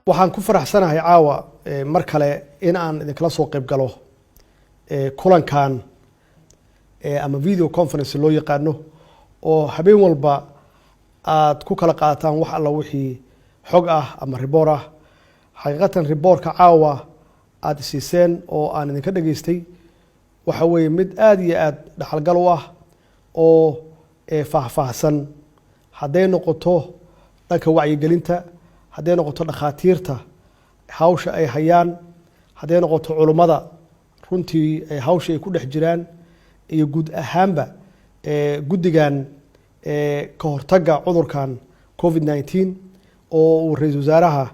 waxaan ku faraxsanahay caawa mar kale in aan idinkala soo qayb galo kulankan ama video conference loo yaqaano oo habeen walba aad ku kala qaataan wax alla wixii xog ah ama report ah. xaqiiqatan reportka caawa aad siiseen oo aan idinka dhageystay waxa weeye mid aad iyo aad dhaxalgal u ah oo faahfaahsan hadday noqoto dhanka wacyigelinta, hadday noqoto dhakhaatiirta hawsha ay hayaan, hadday noqoto culummada runtii hawsha ay ku dhex jiraan, iyo guud ahaanba guddigan ka hortagga cudurkan COVID-19 oo uu ra'iisul wasaaraha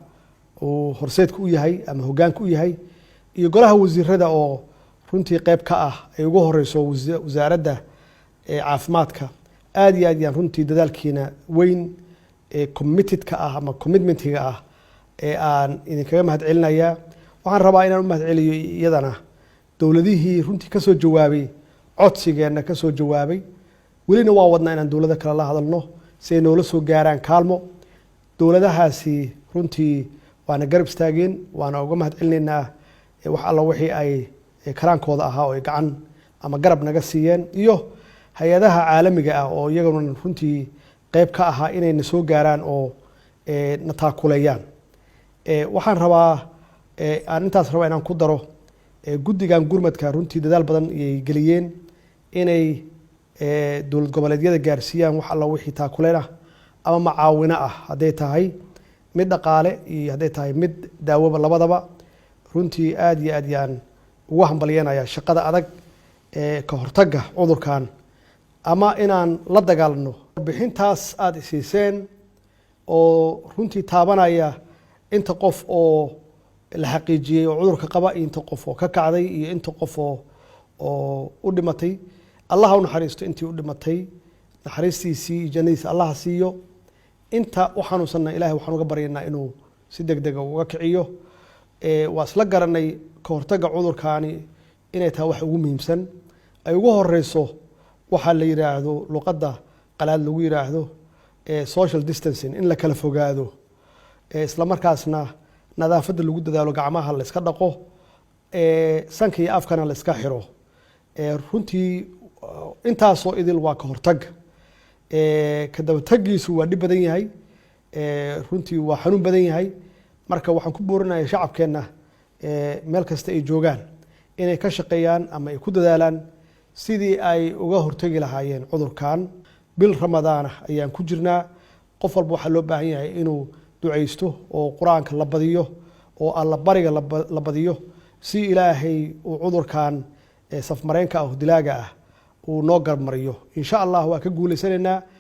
uu horseedka u yahay ama hoggaanka u yahay, iyo golaha wasiirada oo runtii qayb ka ah ay ugu horeyso wasaaradda caafimaadka. aad iyo aad yaan runtii dadaalkiina weyn committed ka ah ama commitmentiga ah aan idinkaga mahadcelinayaa. waxaan rabaa inaan u mahadceliyo iyadana dowladihii runtii kasoo jawaabay codsigeena, kasoo jawaabay. welina waa wadnaa inaan dowlado kale la hadalno si ay noola soo gaaraan kaalmo. dowladahaasi runtii waana garab istaageen, waana uga mahadcelinaynaa wax alla wixii ay karaankooda ahaa oo ay gacan ama garab naga siiyeen, iyo hay-adaha caalamiga ah oo iyaguna runtii qayb ka ahaa inayna soo gaaraan oo na taakuleeyaan. waxaan rabaa aan intaas rabaa inaan ku daro guddigan gurmadka runtii dadaal badan ayay geliyeen inay dowlad goboleedyada gaarsiiyaan wax alla wixii taakuleen ah ama macaawino ah, hadday tahay mid dhaqaale iyo hadday tahay mid daawoba, labadaba. runtii aad iyo aad yaan ugu hambalyeynaya shaqada adag ka hortagga cudurkan ama inaan la dagaalano. bixintaas aad isiiseen oo runtii taabanaya inta qof oo la xaqiijiyey oo cudurka qaba, iyo inta qof oo ka kacday, iyo inta qof oo u dhimatay. allah u naxariisto intii u dhimatay, naxariistiisii iyo jannadiisa allah siiyo. inta u xanuunsanna ilaahay waxaan uga baryaynaa inuu si degdega uga kiciyo. waa isla garanay ka hortagga cudurkaani inay tahay wax ugu muhiimsan, ay ugu horeyso waxaa la yiraahdo luqadda qalaad lagu yiraahdo social distancing, in la kala fogaado, isla markaasna nadaafadda lagu dadaalo, gacmaha la iska dhaqo, sanka iyo afkana la iska xiro. runtii intaasoo idil waa ka hortag. ka dabatagiisu waa dhib badan yahay, runtii waa xanuun badan yahay. marka waxaan ku boorinayaa shacabkeenna meel kasta ay joogaan inay ka shaqeeyaan ama ay ku dadaalaan sidii ay uga hortagi lahaayeen cudurkan. bil ramadaana ayaan ku jirnaa. qof walba waxaa loo baahan yahay inuu ducaysto oo qur-aanka la badiyo oo alla bariga la badiyo si ilaahay uu cudurkan safmareenka ah, dilaaga ah uu noo garmariyo. insha allah waa ka guuleysanaynaa.